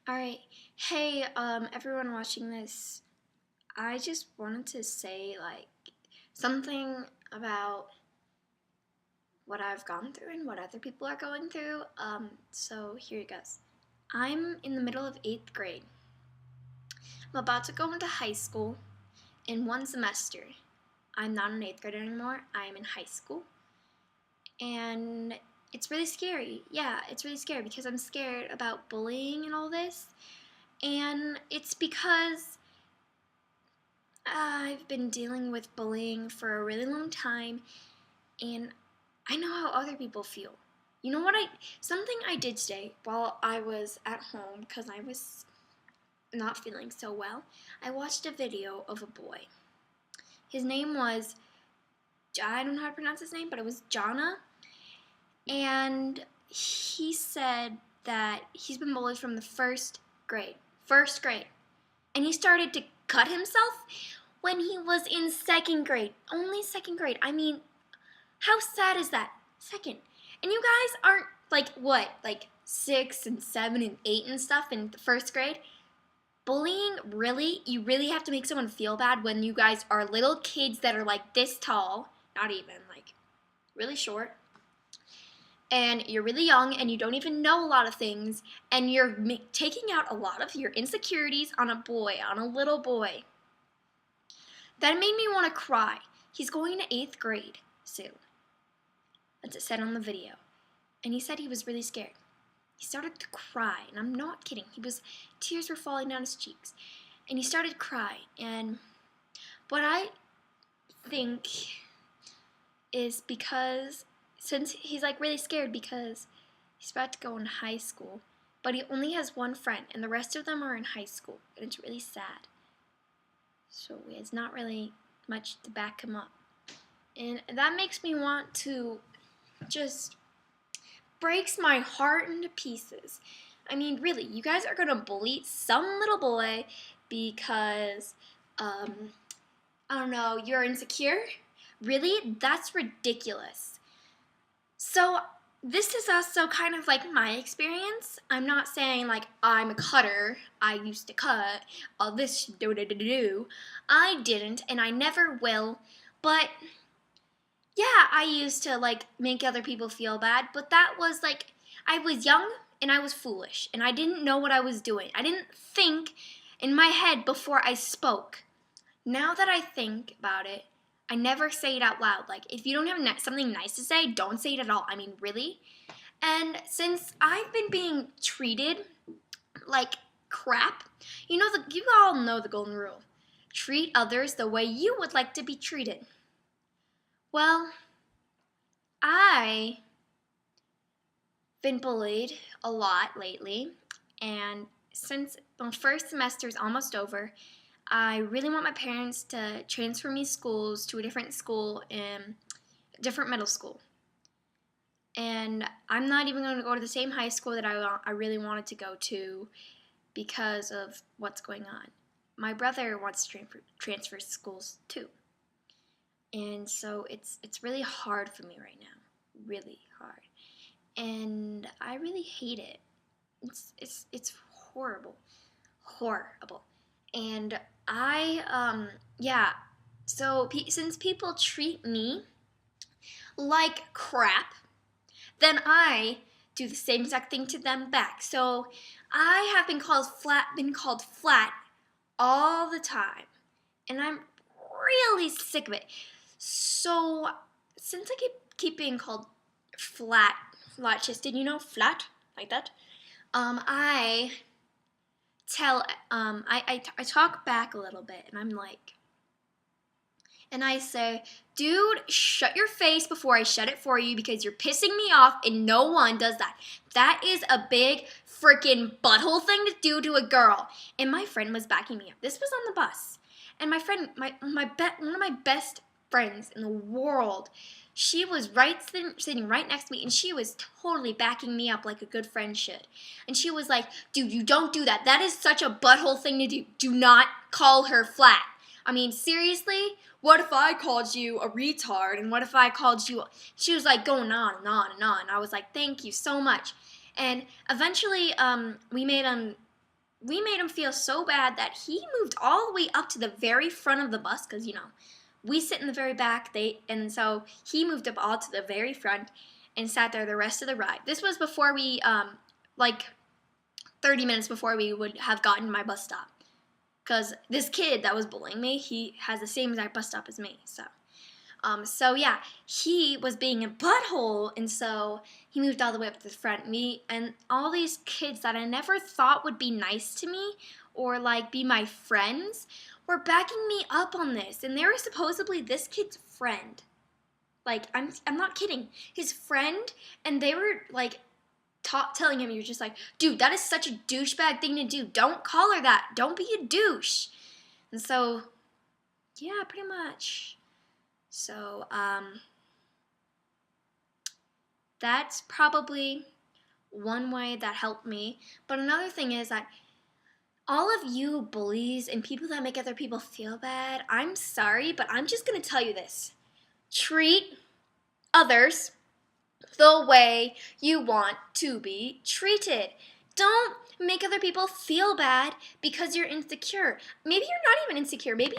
Alright, hey, everyone watching this, I just wanted to say, something about what I've gone through and what other people are going through. So here it goes. I'm in the middle of 8th grade. I'm about to go into high school in one semester. I'm not in 8th grade anymore, I'm in high school. And it's really scary. Yeah, it's really scary because I'm scared about bullying and all this. And it's because I've been dealing with bullying for a really long time, and I know how other people feel. You know what something I did today while I was at home because I was not feeling so well. I watched a video of a boy. His name was, I don't know how to pronounce his name, but it was Jana, and he said that he's been bullied from the first grade. First grade. And he started to cut himself when he was in 2nd grade. Only 2nd grade. I mean, how sad is that? 2nd. And you guys aren't like 6 and 7 and 8 and stuff in the 1st grade? Bullying, really? You really have to make someone feel bad when you guys are little kids that are like this tall, not even, like really short, and you're really young and you don't even know a lot of things, and you're taking out a lot of your insecurities on a boy, on a little boy. That made me want to cry. He's going to 8th grade soon. That's it said on the video. And he said he was really scared. He started to cry, and I'm not kidding. Tears were falling down his cheeks. And he started to cry. And what I think is because, since he's like really scared because he's about to go in high school, but he only has one friend, and the rest of them are in high school, and it's really sad. So it's not really much to back him up. And that makes me want to just breaks my heart into pieces. I mean, really, you guys are gonna bully some little boy because, I don't know, you're insecure? Really? That's ridiculous. So, this is also kind of like my experience. I'm not saying like I'm a cutter. I used to cut all this do. I didn't, and I never will. But yeah, I used to like make other people feel bad. But that was like, I was young and I was foolish and I didn't know what I was doing. I didn't think in my head before I spoke. Now that I think about it, I never say it out loud. Like, if you don't have something nice to say, don't say it at all. I mean, really? And since I've been being treated like crap, you all know the golden rule. Treat others the way you would like to be treated. Well, I've been bullied a lot lately, and since the first semester is almost over, I really want my parents to transfer me schools to a different school, different middle school. And I'm not even going to go to the same high school that I really wanted to go to because of what's going on. My brother wants to transfer schools too. And so it's really hard for me right now. Really hard. And I really hate it. It's horrible. Horrible. And so since people treat me like crap, then I do the same exact thing to them back. So I have been called flat all the time, and I'm really sick of it. So since I keep being called flat-chested, flat like that, I talk back a little bit, and I'm like, and I say, dude, shut your face before I shut it for you because you're pissing me off, and no one does that. That is a big freaking butthole thing to do to a girl. And my friend was backing me up. This was on the bus. And my friend, one of my best friends in the world, she was sitting right next to me, and she was totally backing me up like a good friend should. And she was like, dude, you don't do that. That is such a butthole thing to do. Do not call her flat. I mean, seriously? What if I called you a retard? And what if I called you... She was like going on and on and on. I was like, thank you so much. And eventually, we made we made him feel so bad that he moved all the way up to the very front of the bus because, we sit in the very back. And so he moved up all to the very front and sat there the rest of the ride. This was before we, like 30 minutes before we would have gotten to my bus stop. Because this kid that was bullying me, he has the same exact bus stop as me. So yeah, he was being a butthole, and so he moved all the way up to the front. Me and all these kids that I never thought would be nice to me or like be my friends were backing me up on this, and they were supposedly this kid's friend. Like I'm not kidding, his friend, and they were like telling him, you're just like, dude, that is such a douchebag thing to do. Don't call her that. Don't be a douche. And so, yeah, pretty much. So, that's probably one way that helped me. But another thing is that all of you bullies and people that make other people feel bad, I'm sorry, but I'm just going to tell you this. Treat others the way you want to be treated. Don't make other people feel bad because you're insecure. Maybe you're not even insecure. Maybe